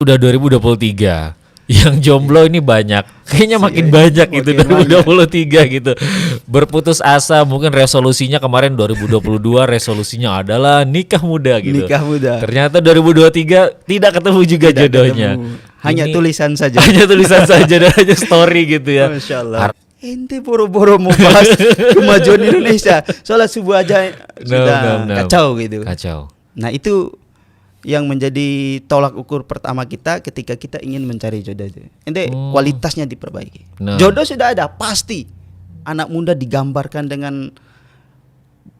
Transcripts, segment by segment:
Udah 2023. Yang jomblo ini banyak. Kayaknya makin banyak gitu 2023 gitu. Berputus asa, mungkin resolusinya kemarin 2022 resolusinya adalah nikah muda gitu. Nikah muda. Ternyata 2023 tidak ketemu juga Tidak jodohnya. ketemu. Hanya Ini tulisan saja. hanya tulisan saja dan hanya story gitu ya. Masya Allah. Ente boro-boro mau bahas kemajuan Indonesia. Soalnya subuh aja sudah No. kacau gitu. Kacau. Nah itu yang menjadi tolak ukur pertama kita ketika kita ingin mencari jodoh itu. Ente kualitasnya diperbaiki. No. Jodoh sudah ada pasti. Anak muda digambarkan dengan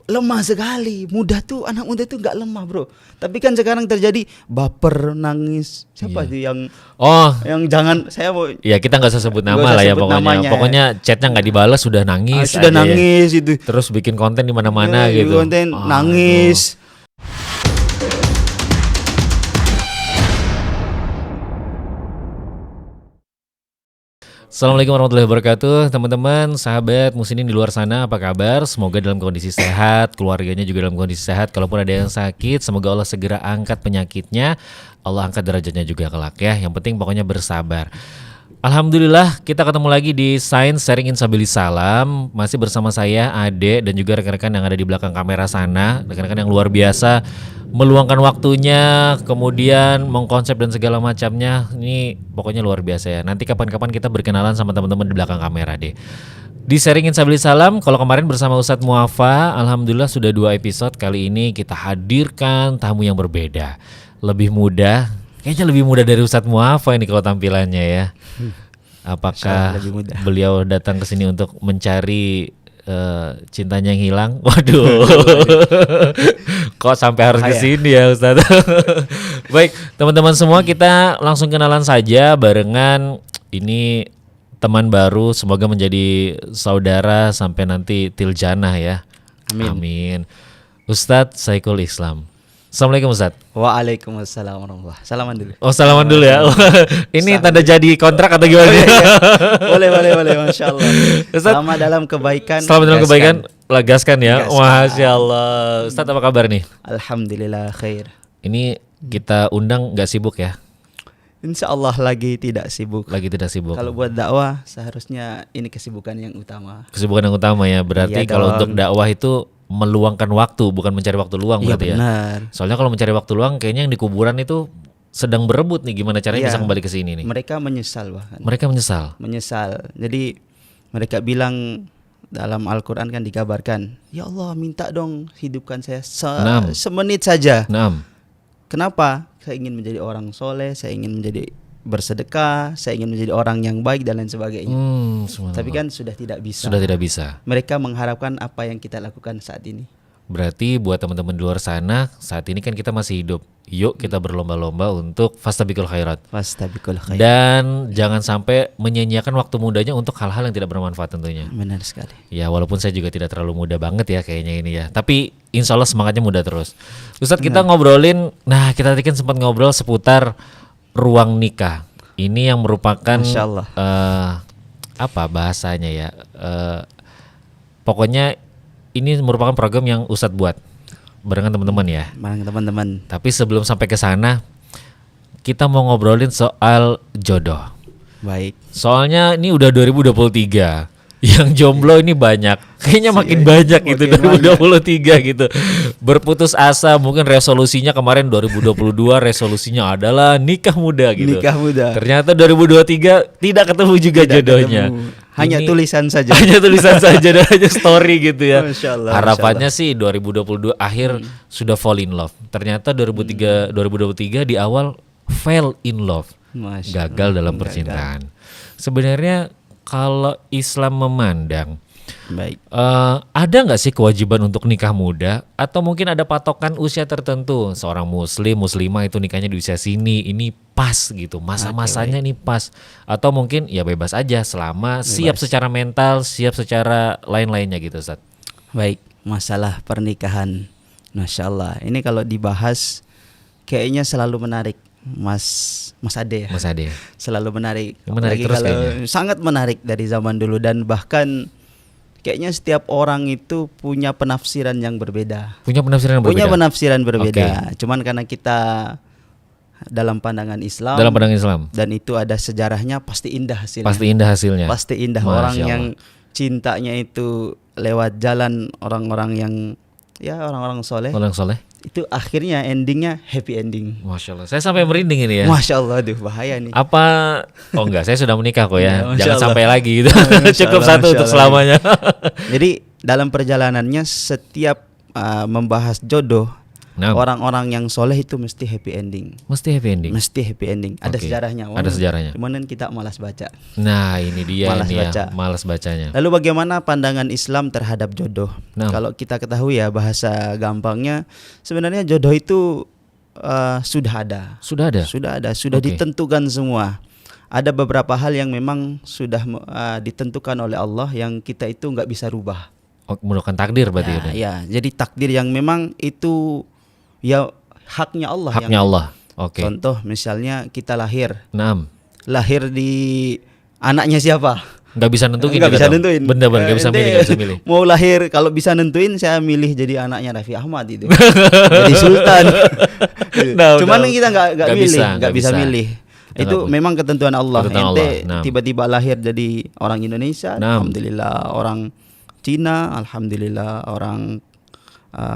lemah sekali. Anak muda tuh nggak lemah bro. Tapi kan sekarang terjadi baper, nangis. Siapa tuh yang jangan saya mau. Ya kita nggak usah sebut nama Nggak usah lah ya sebut pokoknya. namanya. Pokoknya chatnya nggak dibalas sudah nangis. Sudah aja nangis ya. itu. Terus bikin konten di mana-mana Ya, gitu. konten nangis. Assalamualaikum warahmatullahi wabarakatuh, teman-teman, sahabat muslimin di luar sana, apa kabar? Semoga dalam kondisi sehat, keluarganya juga dalam kondisi sehat. Kalaupun ada yang sakit, semoga Allah segera angkat penyakitnya, Allah angkat derajatnya juga kelak ya. Yang penting pokoknya bersabar. Alhamdulillah kita ketemu lagi di Sains Sharing Insabilis Salam. Masih bersama saya, Ade, dan juga rekan-rekan yang ada di belakang kamera sana. Rekan-rekan yang luar biasa meluangkan waktunya, kemudian mengkonsep dan segala macamnya. Ini pokoknya luar biasa ya. Nanti kapan-kapan kita berkenalan sama teman-teman di belakang kamera deh. Di Sharing Insabilis Salam, kalau kemarin bersama Ustadz Muafa, alhamdulillah sudah 2 episode. Kali ini kita hadirkan tamu yang berbeda, lebih muda. Kayaknya lebih muda dari Ustadz Muafa ini kalau tampilannya ya. Apakah beliau datang ke sini untuk mencari cintanya yang hilang? Waduh. Kok sampai harus ke sini ya Ustadz? Baik, teman-teman semua, kita langsung kenalan saja barengan. Ini teman baru, semoga menjadi saudara sampai nanti tiljannah ya. Amin. Ustadz Syekhul Islam. Assalamualaikum Ustadz. Waalaikumsalam warahmatullahi. Salaman dulu. Oh, salaman dulu ya. Ini tanda jadi kontrak atau gimana? Boleh. Masya Allah. Selama dalam kebaikan. Lagaskan ya. Masya Allah. Ustadz apa kabar nih? Alhamdulillah khair. Ini kita undang nggak sibuk ya? Insya Allah lagi tidak sibuk. Kalau buat dakwah seharusnya ini kesibukan yang utama. Kesibukan yang utama ya. Berarti kalau untuk dakwah itu meluangkan waktu, bukan mencari waktu luang berarti ya. Benar. Soalnya kalau mencari waktu luang kayaknya yang di kuburan itu sedang berebut nih gimana caranya bisa kembali ke sini nih. Mereka menyesal bahkan. Menyesal. Jadi mereka bilang dalam Al-Qur'an kan dikabarkan, "Ya Allah, minta dong hidupkan saya semenit saja." Kenapa? Saya ingin menjadi orang soleh, saya ingin menjadi bersedekah, saya ingin menjadi orang yang baik dan lain sebagainya. Tapi kan sudah tidak bisa. Mereka mengharapkan apa yang kita lakukan saat ini. Berarti buat teman-teman di luar sana, saat ini kan kita masih hidup. Yuk kita berlomba-lomba untuk fastabiqul khairat. Dan jangan sampai menyia-nyiakan waktu mudanya untuk hal-hal yang tidak bermanfaat tentunya. Benar sekali. Ya walaupun saya juga tidak terlalu muda banget ya kayaknya ini ya. Tapi insya Allah semangatnya muda terus. Ustadz, kita ngobrolin, kita tadi kan sempat ngobrol seputar ruang nikah. Ini yang merupakan apa bahasanya ya? Pokoknya ini merupakan program yang Ustadz buat barengan teman-teman ya. Tapi sebelum sampai ke sana, kita mau ngobrolin soal jodoh. Baik. Soalnya ini udah 2023. Yang jomblo ini banyak. Kayaknya makin banyak gitu 2023 gitu. Berputus asa, mungkin resolusinya kemarin 2022 resolusinya adalah nikah muda gitu. Ternyata 2023 tidak ketemu juga jodohnya. Hanya tulisan saja. Dan hanya story gitu ya. Masya Allah, harapannya sih 2022 akhir sudah fall in love. Ternyata 2023 di awal fell in love. Gagal dalam percintaan. Sebenarnya kalau Islam memandang, ada nggak sih kewajiban untuk nikah muda, atau mungkin ada patokan usia tertentu? Seorang muslimah itu nikahnya di usia sini, ini pas gitu, masa-masanya ini pas, atau mungkin ya bebas aja selama siap secara mental, siap secara lain-lainnya gitu, Ustaz. Baik, masalah pernikahan, Masya Allah, ini kalau dibahas kayaknya selalu menarik. Mas Ade ya. Selalu menarik terus kayaknya. Sangat menarik dari zaman dulu, dan bahkan kayaknya setiap orang itu punya penafsiran yang berbeda. Punya penafsiran berbeda. Cuman karena kita dalam pandangan Islam. Dalam pandangan Islam. Dan itu ada sejarahnya, pasti indah hasilnya. Pasti indah hasilnya. Pasti indah. Masya Orang Allah. yang cintanya itu lewat jalan orang-orang yang ya orang-orang soleh. Orang soleh. Itu akhirnya endingnya happy ending. Masya Allah. Saya sampai merinding ini ya. Masya Allah, aduh bahaya nih. Apa? Oh enggak, saya sudah menikah kok Ya, ya. Masya Jangan Allah. sampai lagi gitu. Masya Cukup Allah, satu Masya untuk Allah. selamanya. Jadi dalam perjalanannya setiap membahas jodoh, Nah, orang-orang yang soleh itu mesti happy ending. mesti happy ending. Mesti happy ending. Ada Oke. sejarahnya. Ada sejarahnya. Cuman kan kita malas baca. Nah, ini dia Malas ini baca. ya, malas bacanya. Lalu bagaimana pandangan Islam terhadap jodoh? Nah. Kalau kita ketahui ya bahasa gampangnya, sebenarnya jodoh itu sudah ada. Sudah ada. Sudah Oke. ditentukan semua. Ada beberapa hal yang memang sudah ditentukan oleh Allah yang kita itu nggak bisa rubah. Oh, merupakan takdir berarti Ya, ini. ya, jadi takdir yang memang itu ya haknya Allah. Haknya Allah. Oke. Contoh misalnya kita lahir di anaknya siapa? Nggak bisa nentuin. Nggak kita bisa tahu. nentuin. Bener-bener nggak bisa Ente milih, nggak bisa milih. Mau lahir kalau bisa nentuin saya milih jadi anaknya Raffi Ahmad itu. Jadi sultan. Nah, Cuman udah. kita nggak milih, nggak bisa bisa. milih. Itu Kenapa? memang ketentuan Allah. Ketentuan Ente Allah. Nah. tiba-tiba lahir jadi orang Indonesia, Nah. alhamdulillah, orang Cina, alhamdulillah, orang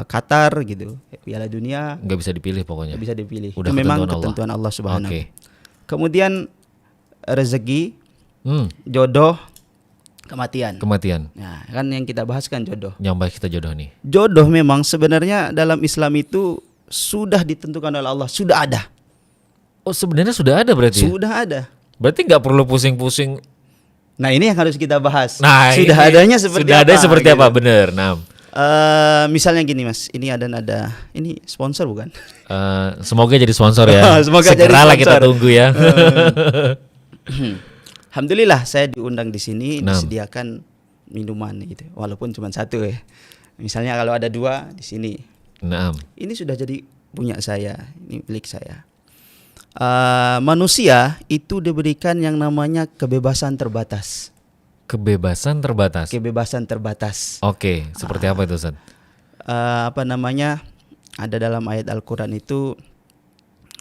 Qatar gitu, Piala Dunia Nggak bisa dipilih pokoknya. nggak bisa dipilih. Udah Itu memang ketentuan Allah. ketentuan Allah Subhanahu. Oke. Kemudian rezeki, Hmm, jodoh, kematian. kematian. Nah, kan yang kita bahas kan jodoh. Yang baik kita jodoh nih. Jodoh memang sebenarnya dalam Islam itu sudah ditentukan oleh Allah, sudah ada. Oh, sebenarnya sudah ada berarti. Sudah ada. Berarti nggak perlu pusing-pusing. Nah, ini yang harus kita bahas. Nah, sudah ini adanya seperti sudah apa? ada seperti gitu. apa? Bener. Nah, Misalnya gini Mas, ini ada nada. Ini sponsor bukan? semoga jadi sponsor ya. Semoga jadi Segeralah kita sponsor. tunggu ya. Alhamdulillah saya diundang di sini, Nah. disediakan minuman gitu. Walaupun cuma satu ya. Misalnya kalau ada dua di sini. Nah, Ini sudah jadi punya saya, ini milik saya. Manusia itu diberikan yang namanya kebebasan terbatas. kebebasan terbatas. Kebebasan terbatas. Oke, seperti apa itu, Ustaz? Apa namanya? Ada dalam ayat Al-Qur'an itu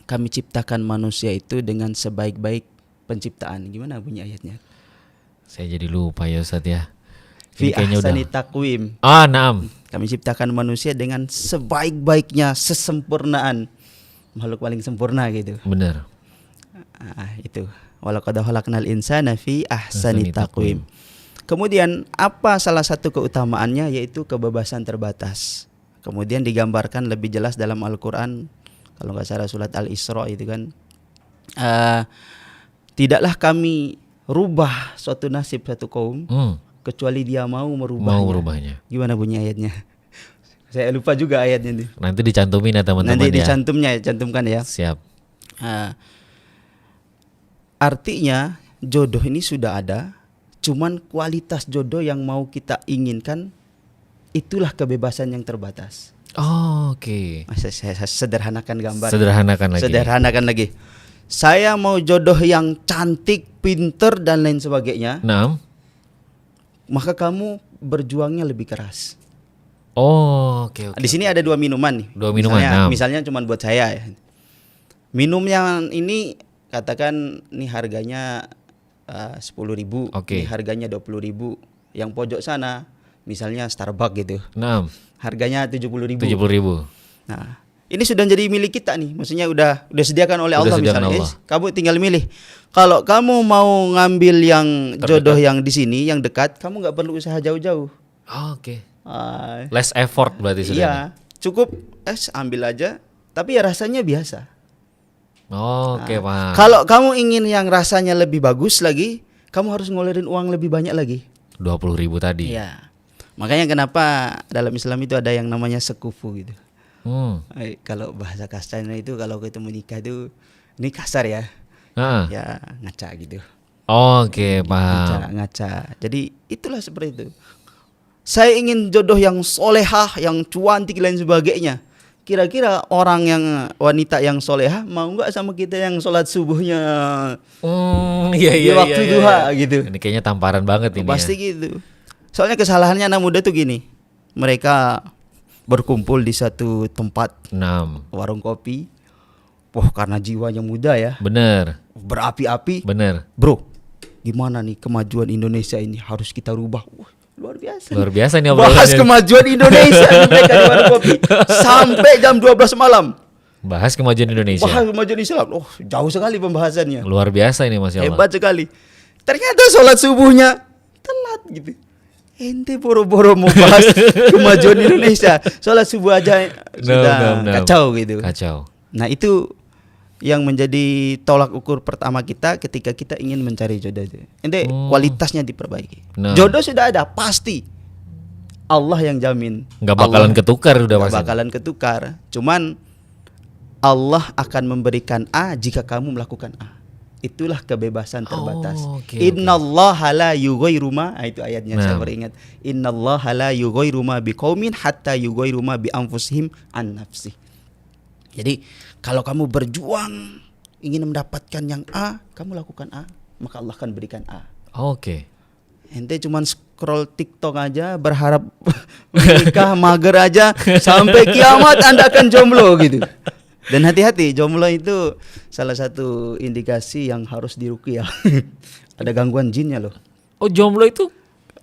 kami ciptakan manusia itu dengan sebaik-baik penciptaan. Gimana bunyi ayatnya? Saya jadi lupa ya, Ustaz ya. Fi Ini kayaknya ahsani takwim. naam. Kami ciptakan manusia dengan sebaik-baiknya, sesempurnaan. Makhluk paling sempurna gitu. Benar. Itu. Walaqad khalaqnal insana fi ahsani Ahsani taqwim. Kemudian apa salah satu keutamaannya, yaitu kebebasan terbatas. Kemudian digambarkan lebih jelas dalam Al-Qur'an, kalau nggak salah surat Al-Isra itu kan, tidaklah kami rubah suatu nasib satu kaum kecuali dia mau merubahnya. Mau merubahnya. Gimana bunyi ayatnya? Saya lupa juga ayatnya nih. Nanti dicantumin ya teman-teman Nanti ya. cantumkan ya. Siap. Artinya jodoh ini sudah ada, cuman kualitas jodoh yang mau kita inginkan itulah kebebasan yang terbatas. Oh, oke. Saya sederhanakan gambar. Sederhanakan lagi. Saya mau jodoh yang cantik, pinter dan lain sebagainya. Naam. Maka kamu berjuangnya lebih keras. Oh, oke. Di sini ada dua minuman nih. Dua minuman, Misalnya cuma buat saya ya. Minumnya ini katakan nih harganya 10.000, Oke. ini harganya 20.000. Yang pojok sana misalnya Starbucks gitu. Naam. Harganya 70.000. 70.000. Nah, ini sudah jadi milik kita nih. Maksudnya udah disediakan oleh Udah Allah sediakan misalnya. Allah. Kamu tinggal milih. Kalau kamu mau ngambil yang Terdekat. jodoh yang di sini, yang dekat, kamu nggak perlu usaha jauh-jauh. Oh, oke. Ah, Less effort berarti sudah. iya, cukup ambil aja. Tapi ya rasanya biasa. Oh, oke, Pak. Kalau kamu ingin yang rasanya lebih bagus lagi, kamu harus ngeluarin uang lebih banyak lagi. 20.000 tadi. Iya. Makanya kenapa dalam Islam itu ada yang namanya sekufu gitu. Kalau bahasa kasarnya itu kalau kita menikah itu, ini kasar ya. Ah. Ya ngaca gitu. Oke, paham. Ngaca. Jadi itulah seperti itu. Saya ingin jodoh yang solehah, yang cuantik lain sebagainya. Kira-kira orang yang wanita yang solehah mau nggak sama kita yang sholat subuhnya Iya, di waktu duha gitu? Ini kayaknya tamparan banget ini. Pasti Ya. gitu. Soalnya kesalahannya anak muda tuh gini. Mereka berkumpul di satu tempat, Naam. warung kopi. karena jiwanya muda ya, Bener. berapi-api. Bener. Bro, gimana nih kemajuan Indonesia ini harus kita rubah. Wah, luar biasa. Luar biasa nih Bahas obrolannya. kemajuan Indonesia nih mereka di warung kopi sampai jam 12 malam. Bahas kemajuan Indonesia. Bahas kemajuan Islam. Oh, jauh sekali pembahasannya. Luar biasa ini Masya Allah. Hebat sekali. Ternyata sholat subuhnya telat gitu. Ente boro-boro mau bahas kemajuan Indonesia, sholat subuh aja sudah kacau gitu. Kacau. Nah itu yang menjadi tolak ukur pertama kita ketika kita ingin mencari jodoh itu. Ente kualitasnya diperbaiki. Jodoh sudah ada pasti. Allah yang jamin. Nggak bakalan ketukar udah Nggak bakalan ketukar. Cuman Allah akan memberikan A jika kamu melakukan A. Itulah kebebasan terbatas. Innallaha la yughayyiru ma, itu ayatnya saya beringat. Innallaha la yughayyiru ma biqaumin hatta yughayyiru ma bi anfusihim an nafsi. Jadi kalau kamu berjuang ingin mendapatkan yang A, kamu lakukan A, maka Allah akan berikan A. Ente cuman scroll TikTok aja berharap menikah mager aja sampai kiamat Anda akan jomblo gitu. Dan hati-hati, jomblo itu salah satu indikasi yang harus diruqyah. Ada gangguan jinnya loh. Oh, jomblo itu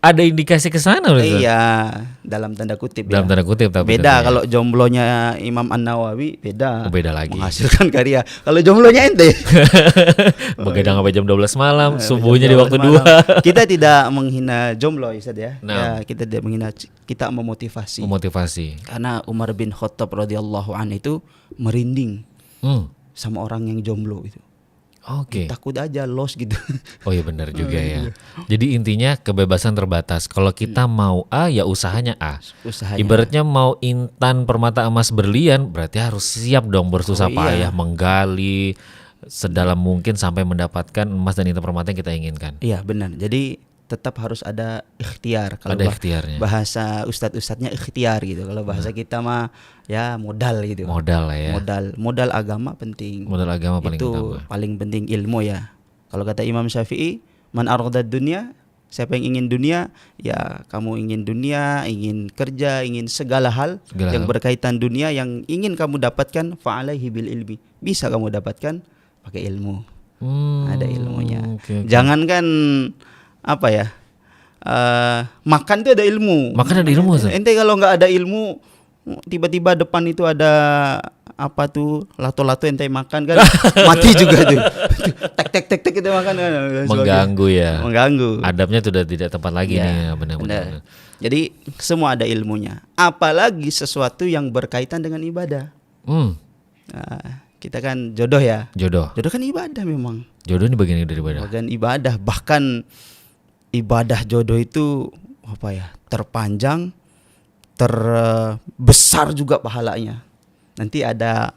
ada indikasi ke sana loh. Iya, dalam tanda kutip. Dalam tanda kutip tapi beda kalau jomblonya Imam An-Nawawi beda. Beda lagi. Menghasilkan karya. Kalau jomblonya ente. Begadang sampai jam 12 malam, subuhnya di waktu 2. Kita tidak menghina jomblo Ustaz ya. Ya, kita tidak menghina, kita memotivasi. Karena Umar bin Khattab radhiyallahu anhu itu merinding sama orang yang jomblo itu. Takut aja lost gitu. Oh iya benar juga ya. Jadi intinya kebebasan terbatas. Kalau kita mau A ya usahanya A. Ibaratnya mau intan permata emas berlian berarti harus siap dong bersusah payah menggali sedalam mungkin sampai mendapatkan emas dan intan permata yang kita inginkan. Iya benar. Jadi tetap harus ada ikhtiar. Kalau ikhtiarnya. Bahasa ustadz-ustadznya ikhtiar gitu. Kalau bahasa kita mah ya modal gitu. Modal lah ya. Modal agama penting. Modal agama paling utama. Itu paling penting ilmu ya. Kalau kata Imam Syafi'i, man aradad dunya, siapa yang ingin dunia, ya kamu ingin dunia, ingin kerja, ingin segala hal yang berkaitan dunia yang ingin kamu dapatkan, fa'alaihi bil ilmi. Bisa kamu dapatkan pakai ilmu. Ada ilmunya. Jangankan apa ya, makan itu ada ilmu. Makan ada ilmu. Ente kalau nggak ada ilmu, tiba-tiba depan itu ada apa tuh lato-lato ente makan kan mati juga tuh. Tek itu makan kan. Mengganggu ya. Mengganggu. Adabnya sudah tidak tepat lagi nih. Benar. Jadi semua ada ilmunya. Apalagi sesuatu yang berkaitan dengan ibadah. Nah, kita kan jodoh ya. Jodoh kan ibadah memang. Jodoh ini bagian dari ibadah. Bagian ibadah, bahkan ibadah jodoh itu apa ya, terpanjang, terbesar juga pahalanya. Nanti ada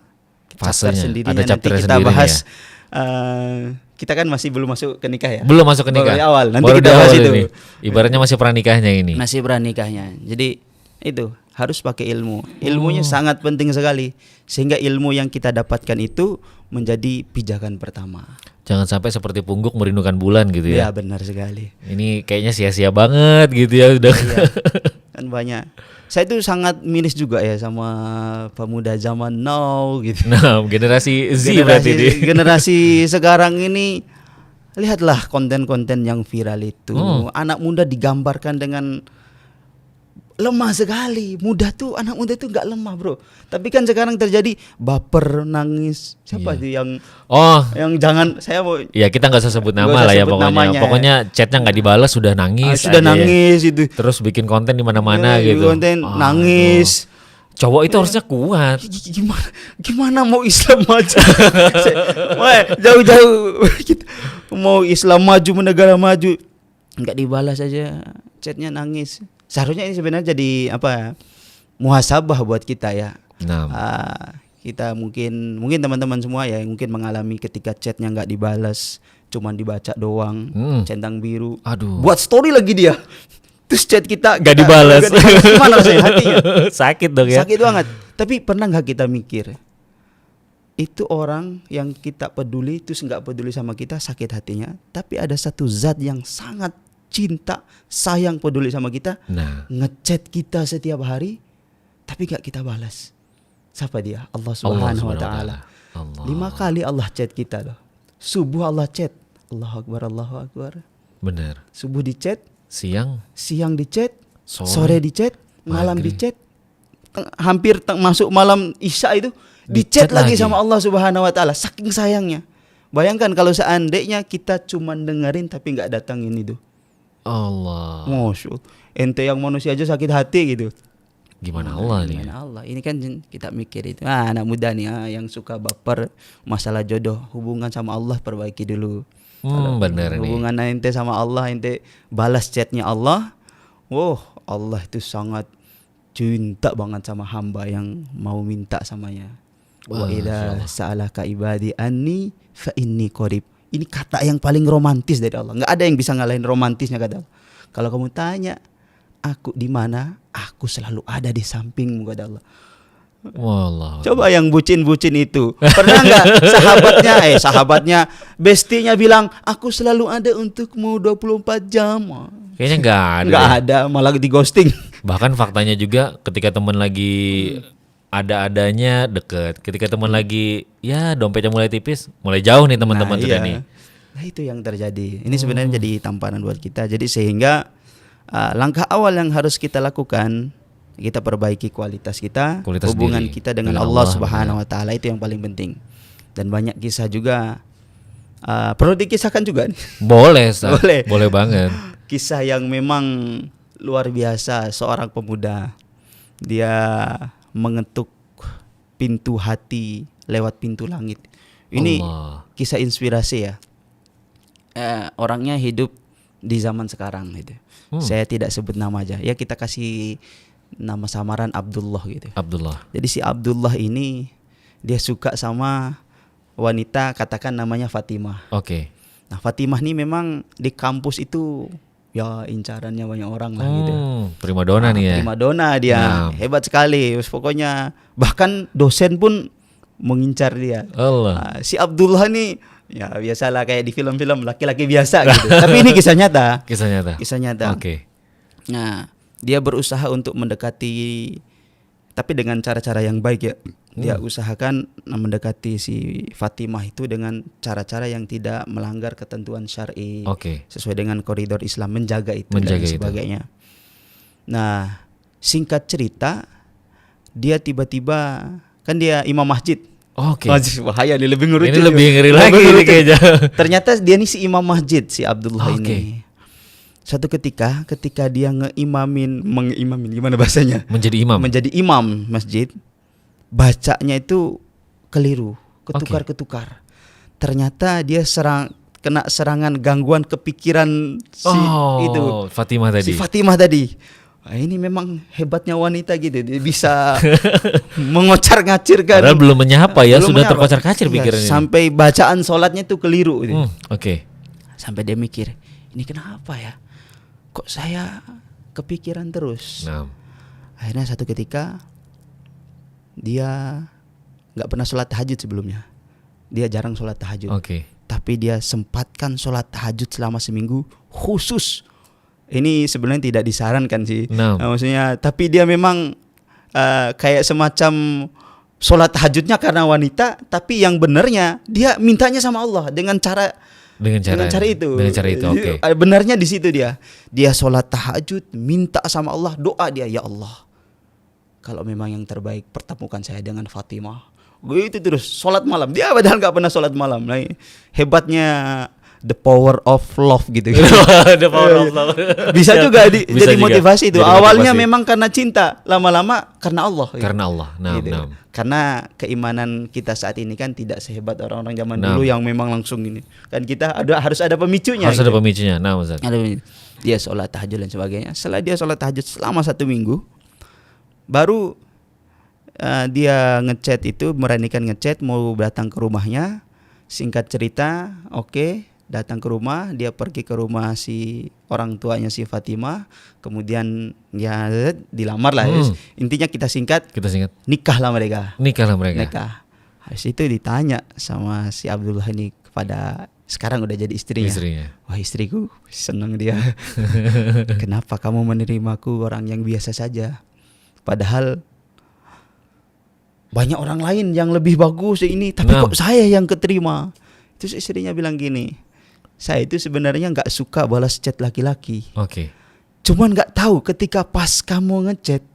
chapter sendiri, ada chapter nanti kita bahas. Kita kan masih belum masuk ke nikah ya. Belum masuk ke nikah. Baru awal. Nanti baru kita bahas itu. Ibaratnya masih pranikahnya ini. Masih pranikahnya. Jadi itu harus pakai ilmu. Ilmunya sangat penting sekali. Sehingga ilmu yang kita dapatkan itu menjadi pijakan pertama. Jangan sampai seperti pungguk merindukan bulan gitu ya. Iya benar sekali. Ini kayaknya sia-sia banget gitu ya udah. Iya, kan banyak. Saya tuh sangat miris juga ya sama pemuda zaman now gitu. Nah, generasi Z berarti ini. Generasi sekarang ini, lihatlah konten-konten yang viral itu. Anak muda digambarkan dengan lemah sekali. Anak muda tuh nggak lemah bro. Tapi kan sekarang terjadi baper, nangis. Siapa tuh yang jangan saya mau. Ya kita nggak usah sebut nama lah ya pokoknya. Namanya. Pokoknya chatnya nggak dibalas sudah nangis. Sudah nangis ya. Itu. Terus bikin konten di mana-mana gitu. Konten nangis. Cowok itu harusnya kuat. Gimana mau Islam maju? Jauh-jauh mau Islam maju, negara maju, nggak dibalas aja, chatnya nangis. Seharusnya ini sebenarnya jadi apa? Muhasabah buat kita ya. Kita mungkin teman-teman semua ya yang mungkin mengalami ketika chatnya nggak dibalas, cuman dibaca doang, centang biru. Aduh. Buat story lagi dia. Terus chat kita nggak dibalas. Gimana rasanya hatinya? Sakit dong ya. Sakit banget. Tapi pernah nggak kita mikir? Itu orang yang kita peduli itu nggak peduli sama kita, sakit hatinya. Tapi ada satu zat yang sangat cinta, sayang, peduli sama kita, ngechat kita setiap hari, tapi gak kita balas. Siapa dia? Allah Subhanahu wa Ta'ala. Allah. 5 kali Allah chat kita loh. Subuh Allah chat. Allahu Akbar, Allahu Akbar. Benar. Subuh di chat, Siang di chat, Sore di chat, malam di Maghrib. chat. Hampir masuk malam Isya itu di chat lagi sama Allah Subhanahu wa taala, saking sayangnya. Bayangkan kalau seandainya kita cuma dengerin tapi nggak datangin itu. Allah. Masya Allah. Ente yang manusia aja sakit hati gitu. Gimana Allah nih? Gimana Allah? Ini kan kita mikir itu. Anak muda nih yang suka baper masalah jodoh, hubungan sama Allah perbaiki dulu. Bener nih. Hubungan ente sama Allah, ente balas chatnya Allah. Wow, Allah itu sangat cinta banget sama hamba yang mau minta samanya. Wa idza sa'alaka ibadi anni fa inni qarib. Ini kata yang paling romantis dari Allah. Enggak ada yang bisa ngalahin romantisnya kata Allah. Kalau kamu tanya aku di mana, aku selalu ada di sampingmu kata Allah. Wallah. Coba yang bucin-bucin itu pernah nggak sahabatnya bestinya bilang aku selalu ada untukmu 24 jam. Kayaknya nggak ada. Nggak ada, malah di ghosting. Bahkan faktanya juga ketika teman lagi ada-adanya deket, ketika teman lagi ya dompetnya mulai tipis, mulai jauh nih teman-teman sudah nih. Nah itu yang terjadi. Ini sebenarnya jadi tamparan buat kita. Jadi sehingga langkah awal yang harus kita lakukan, kita perbaiki kualitas kita, hubungan diri kita dengan Allah Subhanahu wa taala, itu yang paling penting. Dan banyak kisah juga perlu dikisahkan juga nih. Boleh, boleh banget. Kisah yang memang luar biasa, seorang pemuda dia mengetuk pintu hati lewat pintu langit. Ini Allah. Kisah inspirasi ya. Orangnya hidup di zaman sekarang gitu. Saya tidak sebut nama aja. Ya kita kasih nama samaran Abdullah gitu. Abdullah. Jadi si Abdullah ini dia suka sama wanita, katakan namanya Fatimah. Oke. Nah Fatimah ini memang di kampus itu ya incarannya banyak orang lah gitu. Primadona nih ya. Primadona dia, hebat sekali. Pokoknya bahkan dosen pun mengincar dia. Allah. Si Abdullah nih ya biasalah kayak di film-film laki-laki biasa gitu. Tapi ini kisah nyata. Kisah nyata. Kisah nyata. Oke. Nah, dia berusaha untuk mendekati, tapi dengan cara-cara yang baik ya. Dia usahakan mendekati si Fatimah itu dengan cara-cara yang tidak melanggar ketentuan syar'i. Oke. Sesuai dengan koridor Islam, menjaga itu dan Menjaga sebagainya. Nah, singkat cerita, dia tiba-tiba kan dia imam masjid. Oke. Bahaya nih, lebih ngerucut. Ini lebih ngeri lagi ini kayaknya. Ternyata dia nih si imam masjid, si Abdullah Oke. ini. Suatu ketika dia mengimamin gimana bahasanya? Menjadi imam. Menjadi imam masjid, bacanya itu keliru, ketukar-ketukar. Ternyata dia kena serangan gangguan kepikiran itu. Fatimah tadi. Si Fatimah tadi. Wah, ini memang hebatnya wanita gitu, dia bisa mengocar-ngacirkan. Padahal belum menyapa ya, Belum sudah menyapa. terkocar-kacir Iya, pikirannya. sampai bacaan sholatnya itu keliru gitu. Oke. Sampai dia mikir, ini kenapa ya? Kok saya kepikiran terus? Nah. Akhirnya satu ketika dia nggak pernah sholat tahajud sebelumnya. Dia jarang sholat tahajud. Oke. Tapi dia sempatkan sholat tahajud selama seminggu khusus. Ini sebenarnya tidak disarankan sih. Maksudnya, tapi dia memang kayak semacam sholat tahajudnya karena wanita, tapi yang benernya dia mintanya sama Allah dengan cara itu. Oke. Benarnya di situ dia sholat tahajud, minta sama Allah, doa dia, ya Allah, kalau memang yang terbaik pertemukan saya dengan Fatimah. Gitu terus sholat malam. Dia padahal nggak pernah sholat malam. Nah, hebatnya the power of love gitu. The power of love. Bisa juga Bisa jadi juga. motivasi itu. Jadi Awalnya motivasi. memang karena cinta, lama-lama karena Allah. Karena Allah. Gitu. Karena keimanan kita saat ini kan tidak sehebat orang-orang zaman dulu yang memang langsung ini. Kan kita harus ada pemicunya. Harus ada pemicunya. Nah, Ustaz. Dia sholat tahajud dan sebagainya. Setelah dia sholat tahajud selama 1 minggu, baru dia ngechat itu, meranikan ngechat mau datang ke rumahnya. Singkat cerita, oke, datang ke rumah. Dia pergi ke rumah si orang tuanya si Fatimah. Kemudian ya dilamar lah. Intinya kita singkat. Nikahlah mereka. Nikah. Habis itu ditanya sama si Abdullah ini kepada sekarang udah jadi istrinya. Wah, istriku, senang dia. Kenapa kamu menerimaku orang yang biasa saja? Padahal banyak orang lain yang lebih bagus ini, tapi kok saya yang keterima. Terus istrinya bilang gini, saya itu sebenarnya nggak suka balas chat laki-laki. Oke. Cuman nggak tahu ketika pas kamu ngechat,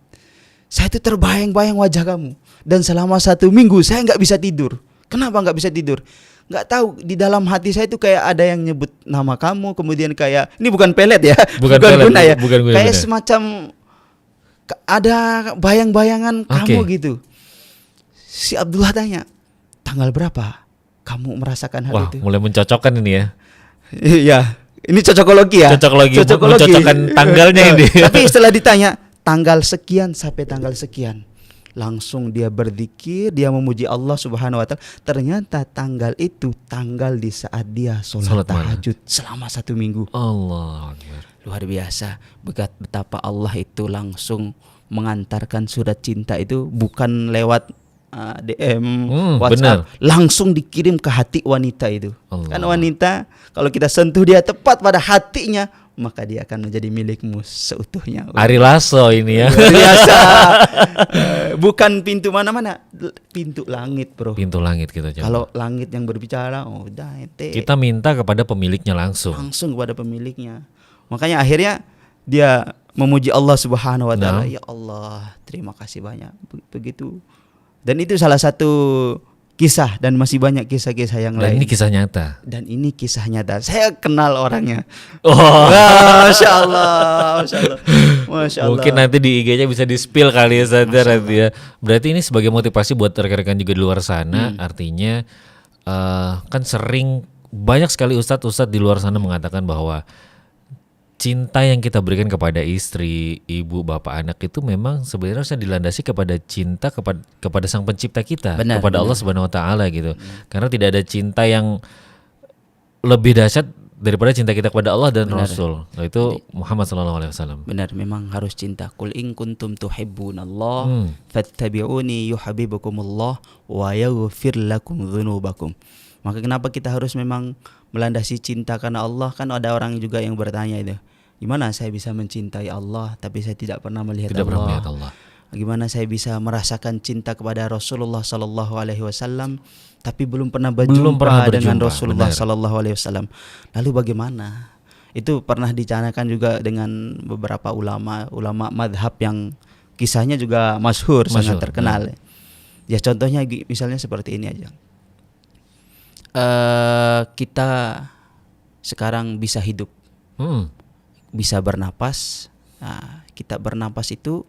saya itu terbayang-bayang wajah kamu. Dan selama 1 minggu saya nggak bisa tidur. Kenapa nggak bisa tidur? Nggak tahu, di dalam hati saya itu kayak ada yang nyebut nama kamu, kemudian kayak, ini bukan pelet ya, bukan guna ya, kayak semacam ada bayang-bayangan kamu gitu. Si Abdullah tanya, tanggal berapa kamu merasakan hal itu? Mulai mencocokkan ini ya. Iya, ini cocokologi ya. Cocokologi. Mencocokkan tanggalnya ini. Tapi setelah ditanya tanggal sekian sampai tanggal sekian, langsung dia berzikir, dia memuji Allah Subhanahu wa taala. Ternyata tanggal itu tanggal di saat dia sholat tahajud selama 1 minggu. Allah Akbar. Luar biasa. Betapa Allah itu langsung mengantarkan surat cinta itu bukan lewat DM, WhatsApp, langsung dikirim ke hati wanita itu. Allah. Kan wanita kalau kita sentuh dia tepat pada hatinya, maka dia akan menjadi milikmu seutuhnya. Ari Lasso ini ya. Biasa. Bukan pintu mana-mana, pintu langit, bro. Pintu langit kita coba. Kalau langit yang berbicara, udah ente. Kita minta kepada pemiliknya langsung. Langsung kepada pemiliknya. Makanya akhirnya dia memuji Allah Subhanahu wa taala. Ya Allah, terima kasih banyak. Begitu. Dan itu salah satu kisah, dan masih banyak kisah-kisah yang lain. Dan ini kisah nyata. Dan ini kisah nyata. Saya kenal orangnya. Masya Allah, Masya Allah, Masya Allah. Mungkin nanti di IG-nya bisa di-spill kali ya, sadar ya. Berarti ini sebagai motivasi buat rekan-rekan juga di luar sana. Artinya kan sering banyak sekali ustadz-ustadz di luar sana mengatakan bahwa cinta yang kita berikan kepada istri, ibu, bapak, anak itu memang sebenarnya harusnya dilandasi kepada cinta kepada sang pencipta kita, kepada Allah Subhanahu wa taala gitu. Karena tidak ada cinta yang lebih dahsyat daripada cinta kita kepada Allah dan Rasul, yaitu Muhammad sallallahu alaihi wasallam. Benar, memang harus cinta. Qul in kuntum tuhibbunallah fattabi'uni yuhibbukumullah wa yaghfir lakum dzunubakum. Maka kenapa kita harus memang melandasi cinta karena Allah? Kan ada orang juga yang bertanya itu, gimana saya bisa mencintai Allah tapi saya tidak pernah melihat Allah? Gimana saya bisa merasakan cinta kepada Rasulullah sallallahu alaihi wasallam tapi belum pernah berjumpa dengan Rasulullah sallallahu alaihi wasallam? Lalu bagaimana? Itu pernah dicanakan juga dengan beberapa ulama madhab yang kisahnya juga masyhur, sangat terkenal. Ya contohnya misalnya seperti ini aja. Kita sekarang bisa hidup, bisa bernapas. Nah, kita bernapas itu,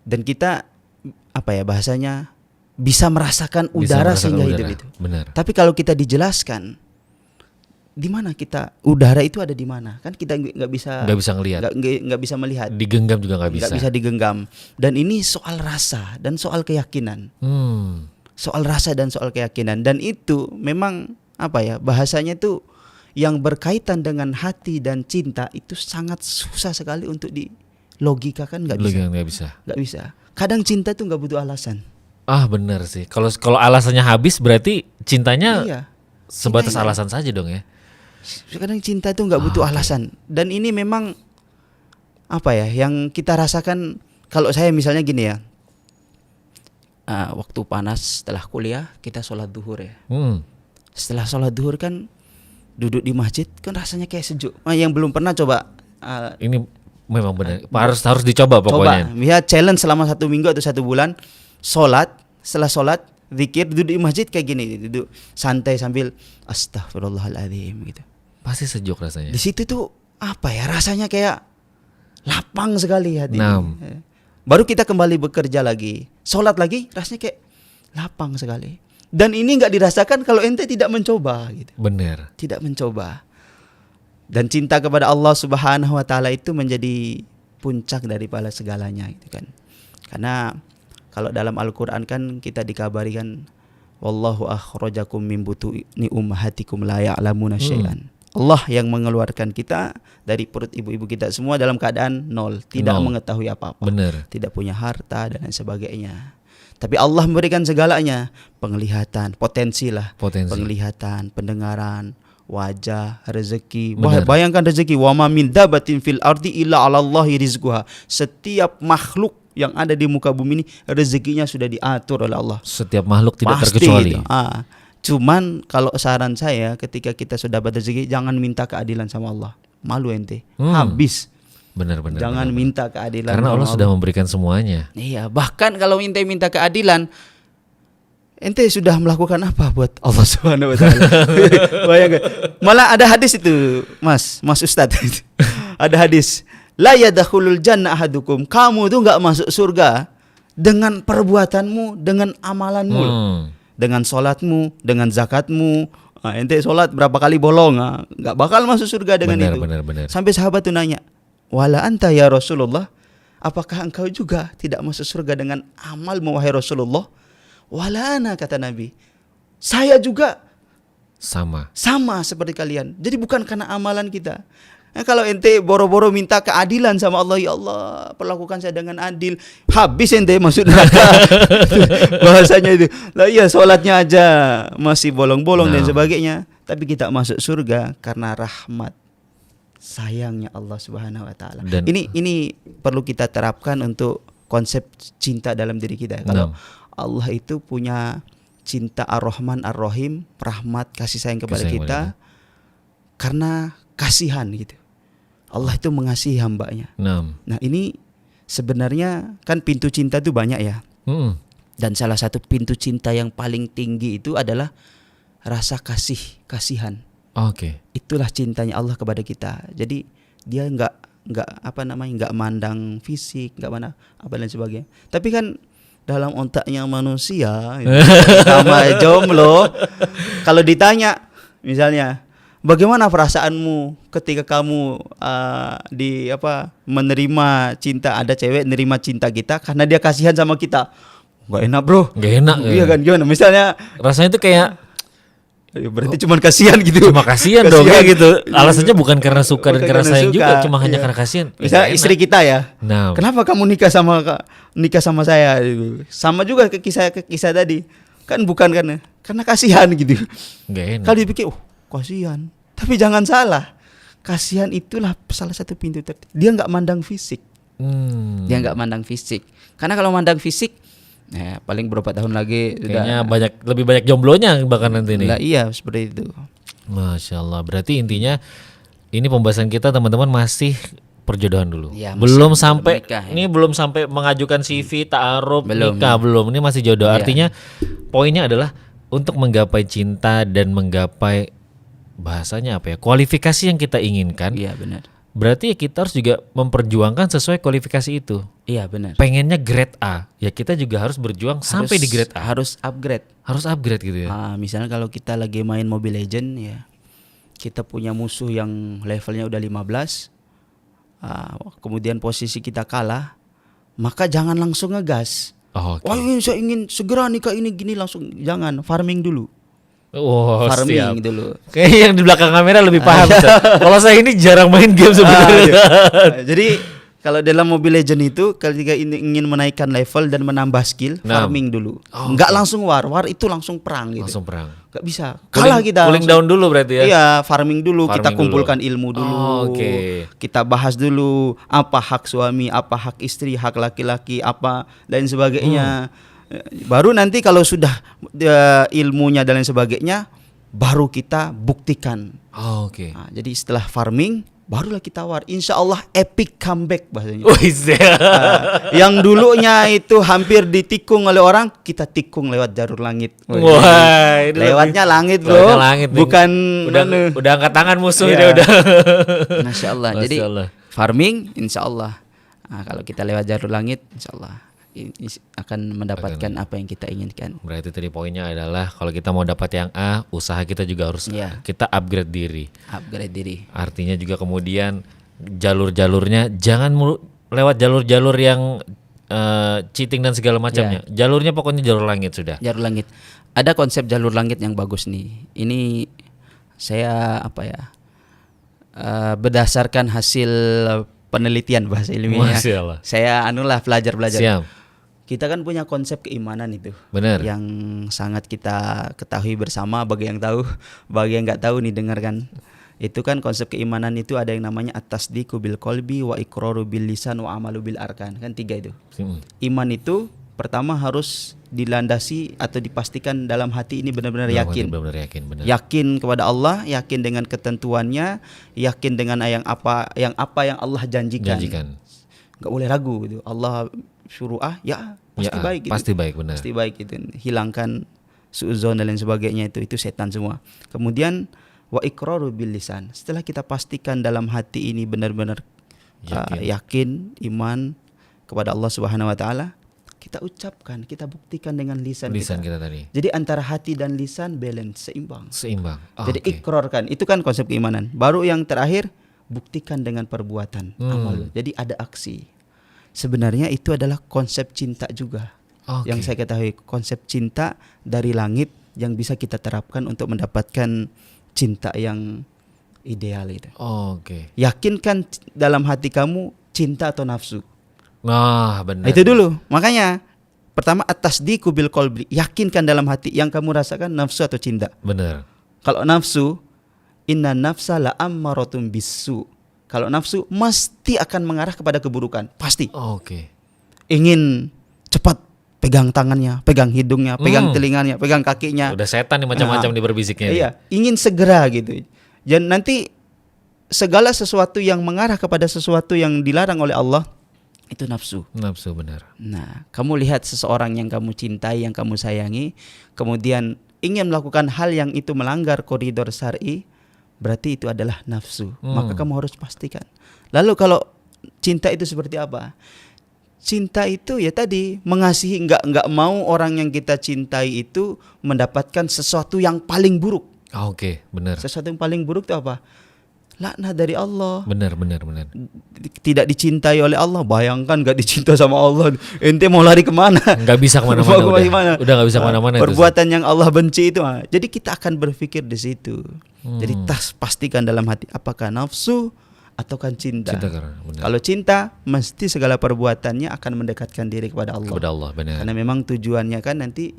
dan kita bahasanya bisa merasakan udara sehingga hidup itu. Benar. Tapi kalau kita dijelaskan di mana kita, udara itu ada di mana, kan kita nggak bisa ngelihat, nggak bisa melihat. Digenggam juga nggak bisa digenggam. Dan ini soal rasa dan soal keyakinan. Soal rasa dan soal keyakinan, dan itu memang bahasanya itu yang berkaitan dengan hati dan cinta itu sangat susah sekali untuk dilogikakan. Nggak bisa. Kadang cinta itu nggak butuh alasan. Benar sih. Kalau alasannya habis berarti cintanya sebatas alasan saja dong ya. Kadang cinta itu nggak butuh alasan, dan ini memang yang kita rasakan. Kalau saya misalnya gini ya. Waktu panas setelah kuliah kita sholat duhur ya. Setelah sholat duhur kan duduk di masjid kan rasanya kayak sejuk. Yang belum pernah coba, ini memang benar harus dicoba pokoknya. Ya challenge selama 1 minggu atau 1 bulan, sholat, setelah sholat zikir, duduk di masjid kayak gini, duduk santai sambil astaghfirullahaladzim gitu. Pasti sejuk rasanya. Di situ tuh rasanya kayak lapang sekali hati. Baru kita kembali bekerja lagi, sholat lagi, rasanya kayak lapang sekali. Dan ini nggak dirasakan kalau ente tidak mencoba gitu. Benar. Tidak mencoba. Dan cinta kepada Allah Subhanahu wa taala itu menjadi puncak daripada segalanya gitu kan. Karena kalau dalam Al-Qur'an kan kita dikabari kan, wallahu akhrajakum min butuni ummahatikum la ya'lamuna syai'an. Allah yang mengeluarkan kita dari perut ibu-ibu kita semua dalam keadaan nol, tidak mengetahui apa-apa. Benar. Tidak punya harta dan lain sebagainya. Tapi Allah memberikan segalanya, penglihatan, potensi. Penglihatan, pendengaran, wajah, rezeki. Bayangkan rezeki, wa ma min dabatin fil ardi illa 'alallahi rizquha. Setiap makhluk yang ada di muka bumi ini rezekinya sudah diatur oleh Allah. Setiap makhluk tidak Pasti terkecuali. itu. Cuman kalau saran saya ketika kita sudah dapat rezeki jangan minta keadilan sama Allah. Malu ente. Habis. Benar-benar. Jangan minta keadilan. Karena Allah sudah memberikan semuanya. Iya, bahkan kalau ente minta keadilan, ente sudah melakukan apa buat Allah Subhanahu wa taala? Bayangkan. Malah ada hadis itu, Mas Ustadz. Ada hadis, la yadkhulul jannah ahadukum. Kamu tuh enggak masuk surga dengan perbuatanmu, dengan amalanmu. Dengan salatmu, dengan zakatmu. Ente salat berapa kali bolong, enggak bakal masuk surga dengan itu. Benar. Sampai sahabat tuh nanya, "Wala anta ya Rasulullah? Apakah engkau juga tidak masuk surga dengan amalmu wahai Rasulullah?" "Wala ana," kata Nabi. "Saya juga sama seperti kalian." Jadi bukan karena amalan kita. Kalau ente boro-boro minta keadilan sama Allah, ya Allah perlakukan saya dengan adil, habis ente masuk neraka. Bahasanya itu. Lah iya, sholatnya aja masih bolong-bolong dan sebagainya, tapi kita masuk surga karena rahmat sayangnya Allah Subhanahu wa taala. Ini perlu kita terapkan untuk konsep cinta dalam diri kita. Kalau Allah itu punya cinta Ar-Rahman Ar-Rahim, rahmat kasih sayang kepada kita karena kasihan gitu. Allah itu mengasihi hambanya. Nah ini sebenarnya kan pintu cinta itu banyak ya. Dan salah satu pintu cinta yang paling tinggi itu adalah rasa kasihan. Itulah cintanya Allah kepada kita. Jadi dia nggak mandang fisik, nggak mana apa dan sebagainya. Tapi kan dalam otaknya manusia sama jomblo, kalau ditanya misalnya, bagaimana perasaanmu ketika kamu menerima cinta, ada cewek nerima cinta kita karena dia kasihan sama kita? Gak enak bro. Iya kan, gimana? Misalnya rasanya itu kayak berarti cuma kasihan gitu. Cuma kasihan dong kayak gitu. Alasannya bukan karena suka dan karena sayang juga, cuma hanya karena kasihan. Misalnya istri kita ya. Kenapa kamu nikah sama saya? Sama juga ke kisah tadi. Kan bukan karena kasihan gitu. Gak enak. Kalau dipikir, kasihan. Tapi jangan salah. Kasihan itulah salah satu pintu dia nggak mandang fisik. Dia nggak mandang fisik. Karena kalau mandang fisik, paling berapa tahun lagi kayaknya lebih banyak jomblonya bahkan nanti nih. Lah iya, seperti itu. Masya Allah. Berarti intinya ini pembahasan kita teman-teman masih perjodohan dulu. Ya, belum sampai menikah, ini belum sampai mengajukan CV, ta'aruf, belum, nikah belum. Ini masih jodoh. Artinya poinnya adalah untuk menggapai cinta dan menggapai bahasanya apa ya? Kualifikasi yang kita inginkan. Iya, benar. Berarti ya kita harus juga memperjuangkan sesuai kualifikasi itu. Iya, benar. Pengennya grade A, ya kita juga harus berjuang sampai di grade A. Harus upgrade. Harus upgrade gitu ya. Misalnya kalau kita lagi main Mobile Legend ya, kita punya musuh yang levelnya udah 15, kemudian posisi kita kalah, maka jangan langsung ngegas. Saya ingin segera nikah ini gini, langsung jangan, farming dulu. Farming dulu. Kayak yang di belakang kamera lebih paham. Kalau saya ini jarang main game sebenarnya. Jadi kalau dalam Mobile Legend itu ketika ingin menaikkan level dan menambah skill, farming dulu. Enggak langsung war itu langsung perang gitu. Langsung perang. Enggak bisa. Kalah kita. Cooling down dulu berarti ya. Iya, farming dulu, kita kumpulkan ilmu dulu. Kita bahas dulu apa hak suami, apa hak istri, hak laki-laki, apa dan sebagainya. Baru nanti kalau sudah ilmunya dan lain sebagainya, baru kita buktikan. Jadi setelah farming, barulah kita war. Insya Allah epic comeback bahasanya. Yang dulunya itu hampir ditikung oleh orang, kita tikung lewat jalur langit. Lewatnya langit bro. Bukan udah angkat tangan musuh dia udah. Masya Allah. Jadi farming insya Allah. Kalau kita lewat jalur langit, insya Allah akan mendapatkan apa yang kita inginkan. Berarti tadi poinnya adalah kalau kita mau dapat yang A, usaha kita juga harus kita upgrade diri. Artinya juga kemudian jalur-jalurnya jangan lewat jalur-jalur yang cheating dan segala macamnya. Jalurnya pokoknya jalur langit sudah. Jalur langit. Ada konsep jalur langit yang bagus nih. Ini saya berdasarkan hasil penelitian bahasa ilmiahnya. Saya belajar. Siap. Kita kan punya konsep keimanan itu. Benar. Yang sangat kita ketahui bersama, bagi yang tahu, bagi yang nggak tahu nih dengarkan. Itu kan konsep keimanan itu ada yang namanya at-tasdiqu bil qalbi wa iqraru bil lisan wa amalu bil arkan. Kan 3 itu. Iman itu pertama harus dilandasi atau dipastikan dalam hati ini benar-benar yakin. Benar-benar yakin, benar. Yakin kepada Allah, yakin dengan ketentuannya, yakin dengan yang apa yang Allah janjikan. Enggak boleh ragu gitu. Allah suruh ya pasti baik gitu. Pasti baik, benar. Pasti baik gitu. Hilangkan suudzon dan lain sebagainya itu setan semua. Kemudian wa iqraru bil lisan. Setelah kita pastikan dalam hati ini benar-benar yakin, iman kepada Allah Subhanahu wa taala, kita ucapkan, kita buktikan dengan lisan kita tadi. Jadi antara hati dan lisan balance, seimbang. Oh, jadi ikrarkan, itu kan konsep keimanan. Baru yang terakhir, buktikan dengan perbuatan, amal. Jadi ada aksi. Sebenarnya itu adalah konsep cinta juga. Yang saya ketahui, konsep cinta dari langit yang bisa kita terapkan untuk mendapatkan cinta yang ideal itu. Yakinkan dalam hati kamu cinta atau nafsu. Benar. Itu dulu. Makanya pertama at-tasdiqu bil qalbi, yakinkan dalam hati yang kamu rasakan nafsu atau cinta. Benar. Kalau nafsu, inna nafsa la ammaratun bisu. Kalau nafsu mesti akan mengarah kepada keburukan, pasti. Ingin cepat pegang tangannya, pegang hidungnya, pegang telinganya, pegang kakinya. Udah setan nih macam-macam di berbisiknya. Iya, ingin segera gitu. Dan nanti segala sesuatu yang mengarah kepada sesuatu yang dilarang oleh Allah itu nafsu. Nafsu, benar. Nah, kamu lihat seseorang yang kamu cintai, yang kamu sayangi, kemudian ingin melakukan hal yang itu melanggar koridor syar'i, berarti itu adalah nafsu. Maka kamu harus pastikan. Lalu kalau cinta itu seperti apa? Cinta itu ya tadi mengasihi, enggak mau orang yang kita cintai itu mendapatkan sesuatu yang paling buruk. Benar. Sesuatu yang paling buruk itu apa? Laknat dari Allah. Benar. Tidak dicintai oleh Allah. Bayangkan enggak dicinta sama Allah, ente mau lari kemana? Enggak bisa kemana-mana. Udah enggak bisa kemana-mana. Perbuatan yang Allah benci itu. Jadi kita akan berpikir di situ. Jadi pastikan dalam hati apakah nafsu ataukah cinta. Kalau cinta, mesti segala perbuatannya akan mendekatkan diri kepada Allah. Benar. Karena memang tujuannya kan nanti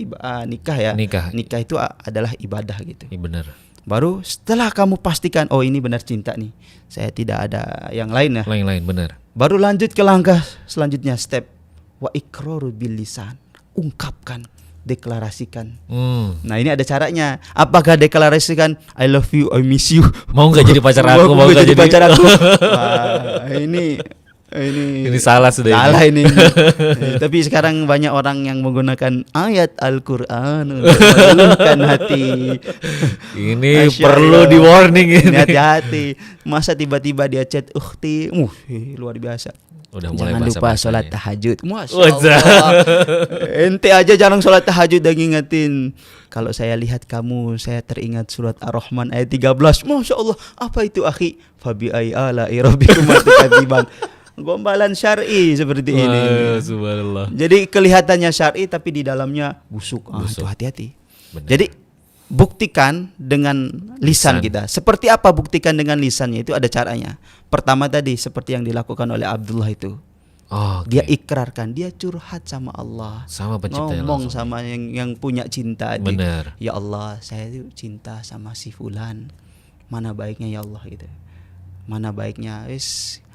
nikah ya. Nikah itu adalah ibadah gitu. Benar. Baru setelah kamu pastikan, ini benar cinta nih, saya tidak ada yang lain ya. Lain, benar. Baru lanjut ke langkah selanjutnya, step wa iqraru bil lisan. Ungkapkan, deklarasikan. Nah ini ada caranya. Apakah deklarasikan I love you, I miss you? Mau nggak jadi pacar aku? Mau nggak jadi pacar aku? Wah, ini salah sudah. Salah ini. Tapi sekarang banyak orang yang menggunakan ayat Al-Qur'an untuk meluluhkan hati. Ini perlu di warning ini. Hati-hati. Masa tiba-tiba dia chat ukhti, luar biasa. Udah mulai jangan lupa sholat tahajud. Masya Allah. Ente aja jarang sholat tahajud dan ngingetin. Kalau saya lihat kamu, saya teringat surat Ar-Rahman ayat 13. Masya Allah. Apa itu akhi? Fabi ay ala rabbikum tukadziban. Gombalan syar'i seperti ini. Subhanallah. Jadi kelihatannya syar'i tapi di dalamnya busuk. Itu hati-hati. Jadi buktikan dengan lisan kita. Seperti apa buktikan dengan lisannya? Itu ada caranya. Pertama tadi seperti yang dilakukan oleh Abdullah itu. Dia ikrarkan, dia curhat sama Allah. Sama penciptanya. Ngomong sama yang punya cinta. Benar. Ya Allah, saya itu cinta sama si fulan. Mana baiknya ya Allah gitu. Mana baiknya?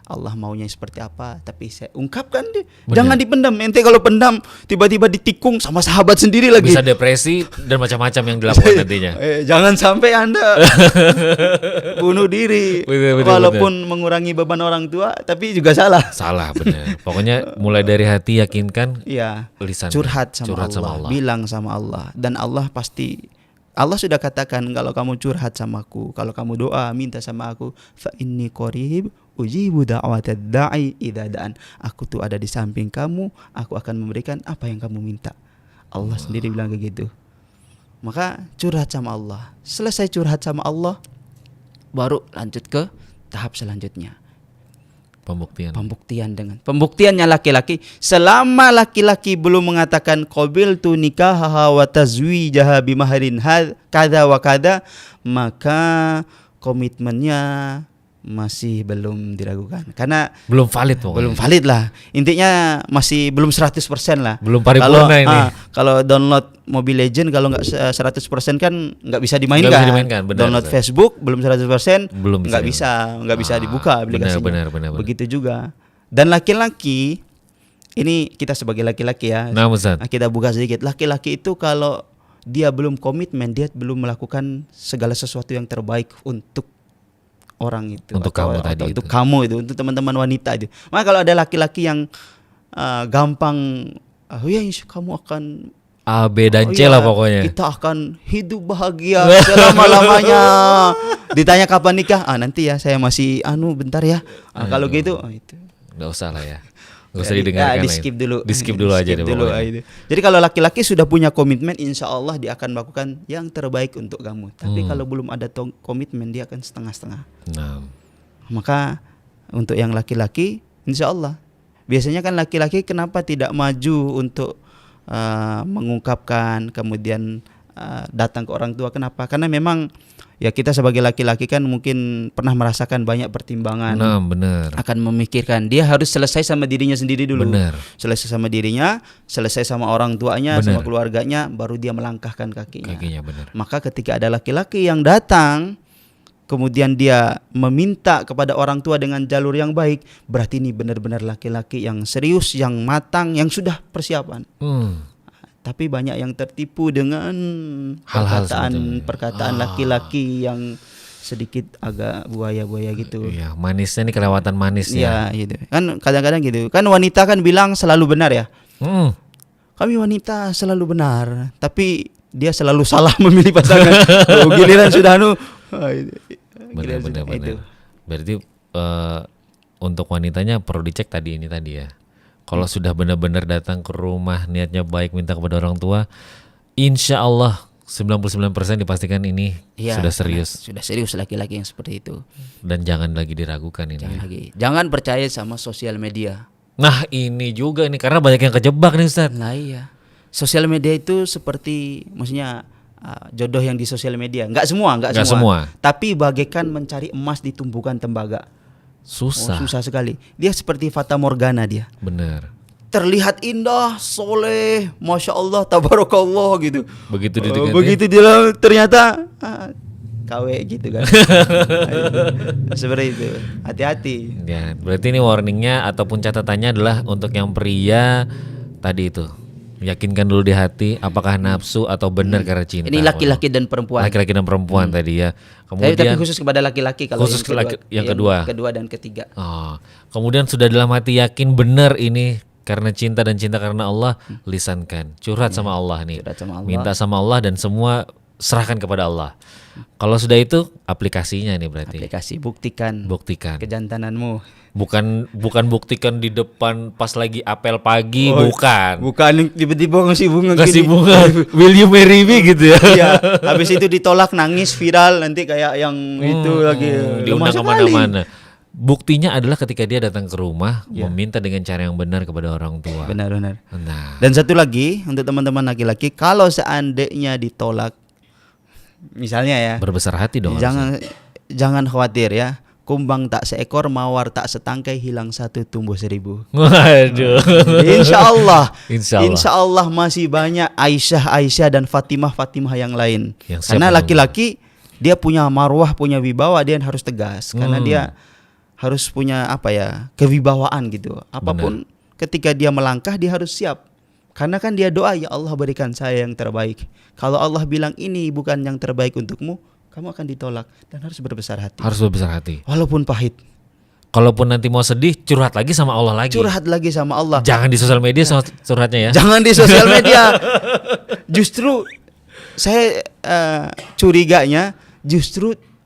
Allah maunya seperti apa, tapi saya ungkapkan deh. Jangan dipendam. Ente kalau pendam tiba-tiba ditikung sama sahabat sendiri lagi. Bisa depresi dan macam-macam yang dilakukan nantinya. Jangan sampai Anda bunuh diri. Walaupun mengurangi beban orang tua, tapi juga salah. Salah, benar. Pokoknya mulai dari hati yakinkan. Iya. Lisan. Curhat sama Allah. Bilang sama Allah. Dan Allah pasti. Allah sudah katakan kalau kamu curhat sama aku, kalau kamu doa minta sama aku, fa inni qarib ujibu da'watad da'i idza da'an. Aku tuh ada di samping kamu, aku akan memberikan apa yang kamu minta. Allah sendiri bilang kayak gitu. Maka curhat sama Allah. Selesai curhat sama Allah, baru lanjut ke tahap selanjutnya. Pembuktiannya laki-laki. Selama laki-laki belum mengatakan qabiltu nikahaha wa tazwijaha bimahrin kadza wa kadza, maka komitmennya masih belum diragukan. Karena belum valid pokoknya. Belum valid lah. Intinya masih belum 100% lah. Belum paripurna ini. Kalau download Mobile Legend kalau nggak 100% kan nggak bisa dimainkan. Nggak bisa dimainkan, benar, download Facebook belum 100% belum nggak bisa dibuka aplikasinya. Benar. Begitu juga. Dan laki-laki, ini kita sebagai laki-laki ya. Nah, Ustaz. Kita buka sedikit. Laki-laki itu kalau dia belum komitmen, dia belum melakukan segala sesuatu yang terbaik untuk orang itu, untuk kamu tadi itu. Untuk kamu itu, untuk teman-teman wanita itu. Maka kalau ada laki-laki yang gampang, ya kamu akan A, B, dan C lah pokoknya. Kita akan hidup bahagia selama-lamanya. Ditanya kapan nikah? Nanti ya, saya masih bentar ya. Kalau gitu, itu. Nggak usah lah ya. Nggak usah didengarkan. Di skip dulu. Di skip dulu aja deh pokoknya. Jadi kalau laki-laki sudah punya komitmen, insya Allah dia akan melakukan yang terbaik untuk kamu. Tapi kalau belum ada komitmen, dia akan setengah-setengah. Nah. Maka untuk yang laki-laki, insya Allah. Biasanya kan laki-laki kenapa tidak maju untuk mengungkapkan, kemudian datang ke orang tua? Kenapa? Karena memang ya kita sebagai laki-laki kan mungkin pernah merasakan banyak pertimbangan. Nah, benar. Akan memikirkan, dia harus selesai sama dirinya sendiri dulu. Benar. Selesai sama dirinya, selesai sama orang tuanya, benar. sama keluarganya, baru dia melangkahkan kakinya. Benar. Maka ketika ada laki-laki yang datang, kemudian dia meminta kepada orang tua dengan jalur yang baik, berarti ini benar-benar laki-laki yang serius, yang matang, yang sudah persiapan. Tapi banyak yang tertipu dengan perkataan laki-laki yang sedikit agak buaya-buaya gitu. Iya, manisnya nih, kelewatan manisnya. Iya, gitu. Kan kadang-kadang gitu. Kan wanita kan bilang selalu benar ya. Kami wanita selalu benar, tapi dia selalu salah memilih pasangan. Giliran sudah benar. Berarti untuk wanitanya perlu dicek tadi ya. Kalau sudah benar-benar datang ke rumah niatnya baik, minta kepada orang tua, insya Allah 99% dipastikan ini sudah serius. Sudah serius laki-laki yang seperti itu. Dan jangan lagi diragukan ini. Jangan percaya sama sosial media. Nah, ini juga nih, karena banyak yang kejebak nih, Ustaz. Nah, iya. Sosial media itu seperti, maksudnya jodoh yang di sosial media. Enggak semua. Tapi bagaikan mencari emas di tumpukan tembaga. Susah sekali. Dia seperti fata morgana dia. Benar. Terlihat indah, soleh, masya Allah, tabarakallah gitu. Begitu dia ternyata KW gitu kan. Seperti itu. Hati-hati. Ya, berarti ini warningnya ataupun catatannya adalah untuk yang pria tadi itu. Yakinkan dulu di hati apakah nafsu atau benar karena cinta. Ini laki-laki dan perempuan. Laki-laki dan perempuan tadi ya. Kemudian, tapi khusus kepada laki-laki kalau khusus yang kedua. Kedua dan ketiga. Kemudian sudah dalam hati yakin benar ini karena cinta dan cinta karena Allah, lisankan. Curhat sama Allah nih. Minta sama Allah dan semua serahkan kepada Allah. Kalau sudah itu aplikasinya nih berarti. Aplikasi, buktikan kejantananmu. Bukan buktikan di depan pas lagi apel pagi, bukan tiba-tiba ngasih bunga will you marry me gitu ya. Iya, habis itu ditolak, nangis, viral, nanti kayak yang itu lagi diundang kemana-mana. Buktinya adalah ketika dia datang ke rumah, meminta dengan cara yang benar kepada orang tua. Benar. Nah. Dan satu lagi untuk teman-teman laki-laki, kalau seandainya ditolak, misalnya ya, berbesar hati dong. Jangan khawatir ya. Kumbang tak seekor, mawar tak setangkai, hilang satu tumbuh 1000. Waduh. Insya Allah masih banyak Aisyah dan Fatimah yang lain. Karena laki-laki dia punya marwah, punya wibawa, dia harus tegas. Karena dia harus punya kewibawaan gitu. Apapun ketika dia melangkah dia harus siap. Karena kan dia doa, ya Allah berikan saya yang terbaik. Kalau Allah bilang ini bukan yang terbaik untukmu, kamu akan ditolak dan harus berbesar hati. Walaupun pahit. Kalaupun nanti mau sedih, curhat lagi sama Allah lagi. Jangan di sosial media curhatnya ya. Jangan di sosial media. Justru saya curiganya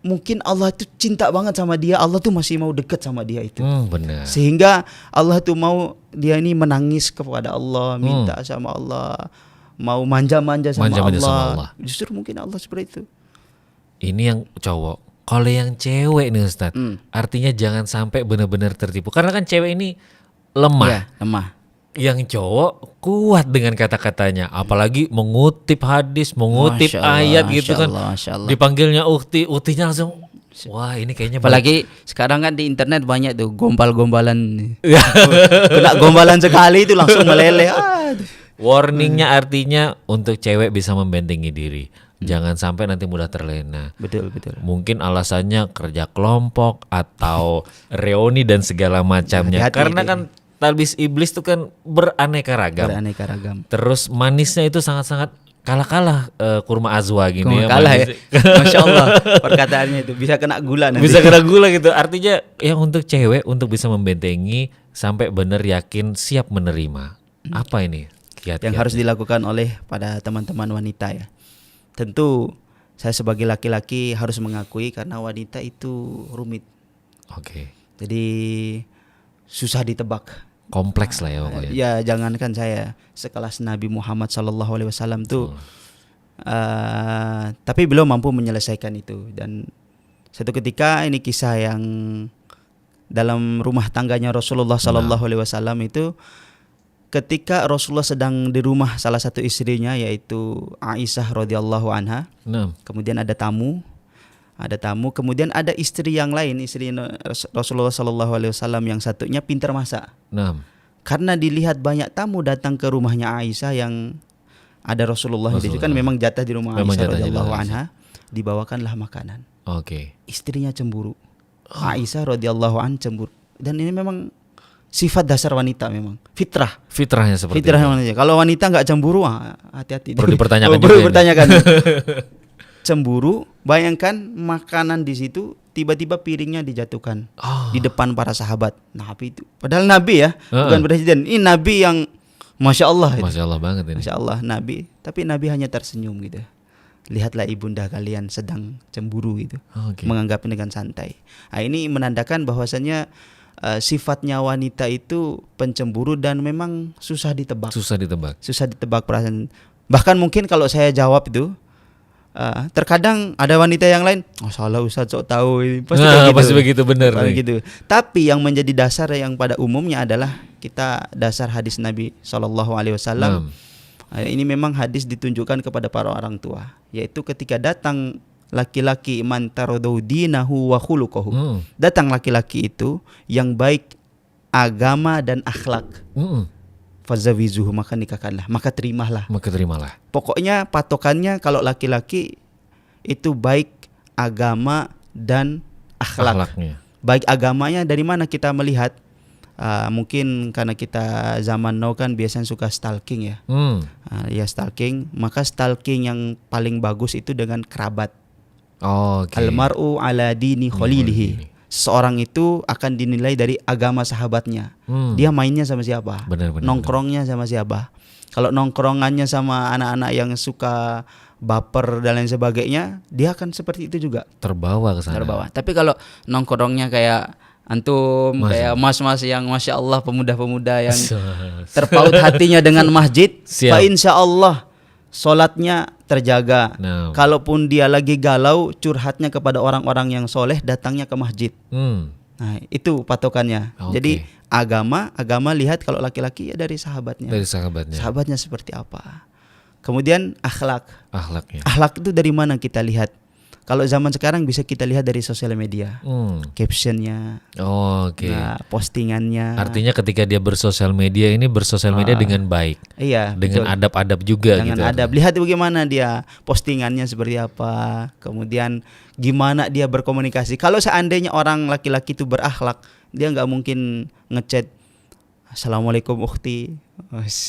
mungkin Allah itu cinta banget sama dia. Allah tuh masih mau dekat sama dia itu. Benar. Sehingga Allah tuh mau dia ini menangis kepada Allah, minta sama Allah, mau manja-manja sama Allah. Justru mungkin Allah seperti itu. Ini yang cowok. Kalau yang cewek nih Ustadz, artinya jangan sampai benar-benar tertipu. Karena kan cewek ini lemah. Yang cowok kuat dengan kata-katanya. Apalagi mengutip hadis, mengutip ayat gitu kan. Dipanggilnya ukti, uktinya langsung Wah, ini kayaknya Apalagi sekarang kan di internet banyak tuh gombal-gombalan. Kena gombalan sekali itu langsung meleleh. warningnya artinya untuk cewek bisa membentengi diri. Jangan sampai nanti mudah terlena. Betul, betul. Mungkin alasannya kerja kelompok atau reuni dan segala macamnya. Hati-hati Karena itu. kan talbis iblis itu kan beraneka ragam. Beraneka ragam. Terus manisnya itu sangat-sangat kalah-kalah kurma azwa gini Kurma ya. kalah ya. manis. Masya Allah perkataannya itu bisa kena gula nanti. Bisa kena gula gitu. Artinya yang untuk cewek untuk bisa membentengi sampai benar yakin siap menerima. Apa ini? Yang harus dilakukan oleh pada teman-teman wanita ya. Tentu saya sebagai laki-laki harus mengakui karena wanita itu rumit. Oke. Jadi susah ditebak. Kompleks lah ya pokoknya. Ya jangankan saya sekelas Nabi Muhammad SAW tuh, tapi beliau mampu menyelesaikan itu. Dan satu ketika ini kisah yang dalam rumah tangganya Rasulullah SAW itu, ketika Rasulullah sedang di rumah salah satu istrinya yaitu Aisyah radhiyallahu anha, kemudian ada tamu, kemudian ada istri yang lain, istri Rasulullah SAW yang satunya pintar masak. Karena dilihat banyak tamu datang ke rumahnya Aisyah yang ada Rasulullah di situ kan memang jatah di rumah Aisyah radhiyallahu anha, dibawakanlah makanan. Istrinya cemburu. Aisyah radhiyallahu anha cemburu. Dan ini memang sifat dasar wanita memang. Fitrahnya seperti itu. Wanita. Kalau wanita enggak cemburu, hati-hati. Perlu dipertanyakan juga. Perlu dipertanyakan. Cemburu, bayangkan makanan di situ tiba-tiba piringnya dijatuhkan di depan para sahabat. Nabi itu, padahal Nabi ya, bukan presiden. Ini Nabi yang Masya Allah. Masya Allah banget ini. Masya Allah Nabi, tapi Nabi hanya tersenyum gitu. Lihatlah ibunda kalian sedang cemburu gitu, menganggapnya dengan santai. Nah, ini menandakan bahwasanya sifatnya wanita itu pencemburu dan memang susah ditebak. Susah ditebak perasaan. Bahkan mungkin kalau saya jawab itu, terkadang ada wanita yang lain, salah Ustaz sok tahu ini. Pasti begitu benar. Gitu. Tapi yang menjadi dasar yang pada umumnya adalah kita dasar hadis Nabi SAW. Ini memang hadis ditunjukkan kepada para orang tua, yaitu ketika datang laki-laki man taradau dinahu wa khuluquhu. Datang laki-laki itu yang baik agama dan akhlak. Fazawizuhu, maka nikahkanlah, maka terimalah. Pokoknya patokannya kalau laki-laki itu baik agama dan akhlaknya. Baik agamanya dari mana kita melihat? Mungkin karena kita zaman now kan biasanya suka stalking ya. Ya stalking, maka stalking yang paling bagus itu dengan kerabat. Almar'u ala dini khalilihi. Seorang itu akan dinilai dari agama sahabatnya. Dia mainnya sama siapa? Nongkrongnya sama siapa? Kalau nongkrongannya sama anak-anak yang suka baper dan lain sebagainya, dia akan seperti itu juga. Terbawa ke sana. Tapi kalau nongkrongnya kayak antum, kayak mas-mas yang Masya Allah, pemuda-pemuda yang terpaut hatinya dengan masjid, fa insya Allah solatnya terjaga. Kalaupun dia lagi galau, curhatnya kepada orang-orang yang soleh, datangnya ke masjid. Nah, itu patokannya. Jadi agama lihat kalau laki-laki ya dari sahabatnya. Sahabatnya seperti apa. Kemudian akhlaknya. Akhlak itu dari mana kita lihat? Kalau zaman sekarang bisa kita lihat dari sosial media, captionnya, postingannya. Artinya ketika dia bersosial media ini bersosial media dengan baik, dengan adab-adab juga. Dengan gitu. Adab. Lihat bagaimana dia postingannya seperti apa, kemudian gimana dia berkomunikasi. Kalau seandainya orang laki-laki itu berakhlak, dia nggak mungkin ngechat Assalamualaikum ukhti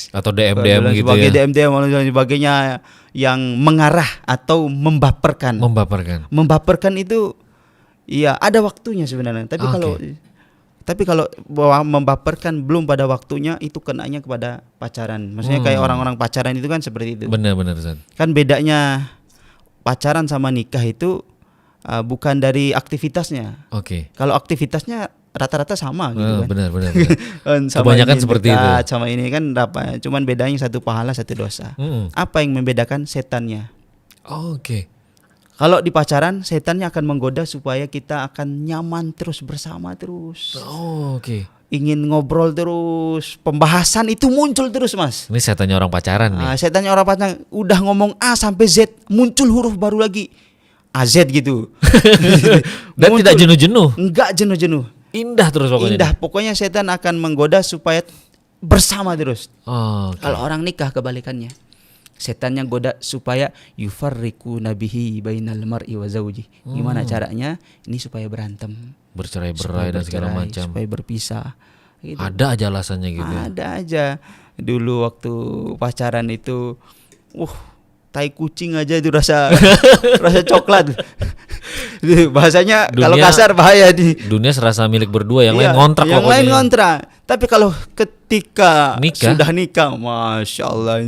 atau DM gitu ya. DM dan sebagainya yang mengarah atau membaperkan. Membaperkan itu ya ada waktunya sebenarnya. Tapi kalau membaperkan belum pada waktunya, itu kenanya kepada pacaran. Maksudnya kayak orang-orang pacaran itu kan seperti itu. Benar Ustaz. Kan bedanya pacaran sama nikah itu bukan dari aktivitasnya. Kalau aktivitasnya rata-rata sama gitu kan. Benar. Kebanyakan seperti itu. Sama ini kan cuman bedanya satu pahala satu dosa. Apa yang membedakan? Setannya. Kalau di pacaran setannya akan menggoda supaya kita akan nyaman terus bersama terus. Ingin ngobrol terus, pembahasan itu muncul terus, Mas. Ini setannya orang pacaran nih. Setannya orang pacaran udah ngomong A sampai Z, muncul huruf baru lagi. AZ gitu. Dan tidak jenuh-jenuh. Enggak jenuh-jenuh. Indah terus pokoknya. Indah, pokoknya setan akan menggoda supaya bersama terus. Oh, okay. Kalau orang nikah kebalikannya. Setannya goda supaya yufarriqu nabihi bainal mar'i wa zauji. Gimana caranya? Ini supaya berantem, bercerai-berai dan segala macam. Supaya berpisah. Gitu. Ada aja alasannya gitu. Ada aja. Dulu waktu pacaran itu tai kucing aja itu rasa rasa coklat. Bahasanya kalau kasar bahaya di dunia serasa milik berdua, yang lain ngontrak. Yang lain ngontrak. Tapi kalau ketika sudah nikah, Masya Allah,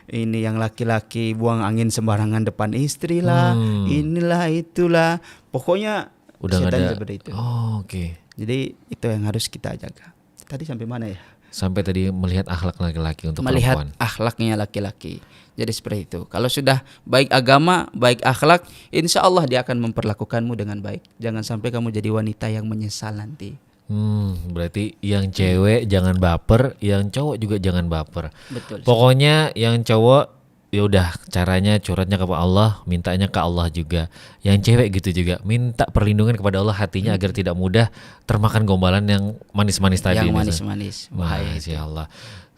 ini yang laki-laki buang angin sembarangan depan istri lah, inilah itulah, pokoknya udah ada seperti itu. Oh, oke. Okay. Jadi itu yang harus kita jaga. Tadi sampai mana ya? Sampai tadi melihat akhlak laki-laki untuk melihat perempuan. Akhlaknya laki-laki. Jadi seperti itu. Kalau sudah baik agama, baik akhlak, insya Allah dia akan memperlakukanmu dengan baik. Jangan sampai kamu jadi wanita yang menyesal nanti. Berarti yang cewek jangan baper, yang cowok juga jangan baper. Betul. Pokoknya yang cowok ya udah caranya curhatnya kepada Allah, mintanya ke Allah juga. Yang cewek gitu juga, minta perlindungan kepada Allah hatinya agar tidak mudah termakan gombalan yang manis-manis tadi. Yang manis-manis. Masya Allah.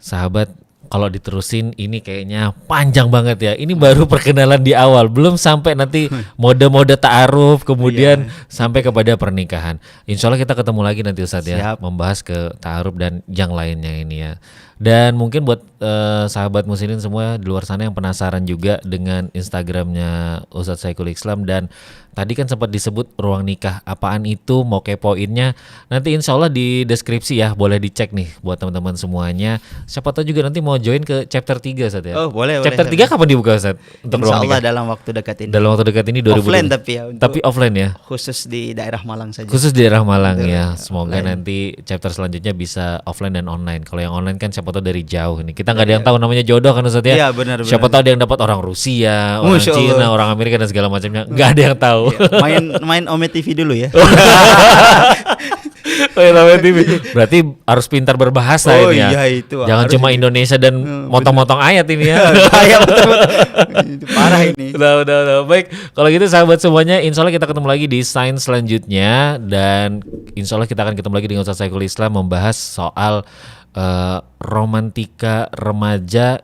Sahabat, kalau diterusin ini kayaknya panjang banget ya. Ini baru perkenalan di awal, belum sampai nanti mode-mode ta'aruf, kemudian sampai kepada pernikahan. Insya Allah kita ketemu lagi nanti Ustadz ya, membahas ke ta'aruf dan yang lainnya ini ya. Dan mungkin buat sahabat muslimin semua di luar sana yang penasaran juga dengan Instagramnya Ustadz Syekhul Islam, dan tadi kan sempat disebut ruang nikah, apaan itu, mau kepoinnya nanti insya Allah di deskripsi ya, boleh dicek nih buat teman-teman semuanya. Siapa tahu juga nanti mau join ke chapter 3 Ustadz ya. Oh boleh. Chapter 3 kapan dibuka Ustadz? Untuk insya ruang Allah nikah? dalam waktu dekat ini. Dalam waktu dekat ini 2020. Offline tapi ya. Tapi offline ya. Khusus di daerah Malang saja. Khusus di daerah Malang ya. Semoga nanti chapter selanjutnya bisa offline dan online. Kalau yang online kan siapa tahu dari jauh nih. Kita nggak ada yang tahu namanya jodoh kan Ustadz ya. Iya benar. Siapa tahu ada yang dapat orang Rusia, orang Cina, orang Amerika dan segala macamnya. Nggak ada yang tahu. Main Ome TV dulu ya. Berarti harus pintar berbahasa ini ya. Iya, itu jangan cuma Indonesia dan motong-motong ayat ini ya. Itu parah ini. Udah. Baik, kalau gitu sahabat semuanya, insya Allah kita ketemu lagi di Sains selanjutnya, dan insya Allah kita akan ketemu lagi dengan Ustadz Syekhul Islam membahas soal romantika remaja,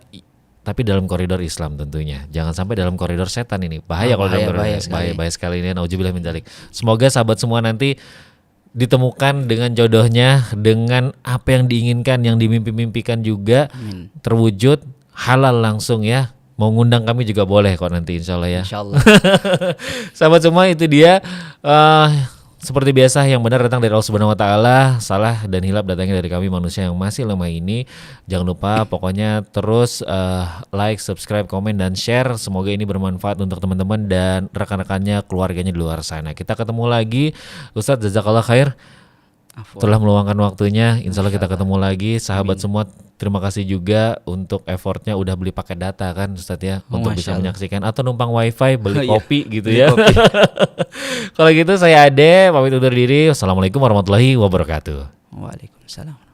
tapi dalam koridor Islam tentunya. Jangan sampai dalam koridor setan ini. Bahaya kalau dalam koridor bahaya sekali ini. Nauzubillah min dzalik. Semoga sahabat semua nanti ditemukan dengan jodohnya, dengan apa yang diinginkan, yang dimimpi-mimpikan juga. Amin. Terwujud halal langsung ya. Mau ngundang kami juga boleh kok nanti insya Allah ya. Insya Allah. Sahabat semua, itu dia. Seperti biasa, yang benar datang dari Allah Subhanahu wa taala, salah dan hilaf datangnya dari kami manusia yang masih lemah ini. Jangan lupa pokoknya terus like, subscribe, komen dan share. Semoga ini bermanfaat untuk teman-teman dan rekan-rekannya, keluarganya di luar sana. Kita ketemu lagi. Ustadz, jazakallah khair telah meluangkan waktunya. Insya Allah kita ketemu lagi. Sahabat semua, terima kasih juga untuk effortnya udah beli paket data kan Ustadz ya, untuk bisa menyaksikan atau numpang wifi, beli kopi gitu ya. Kalau gitu saya Ade pamit undur diri. Wassalamualaikum warahmatullahi wabarakatuh. Waalaikumsalam.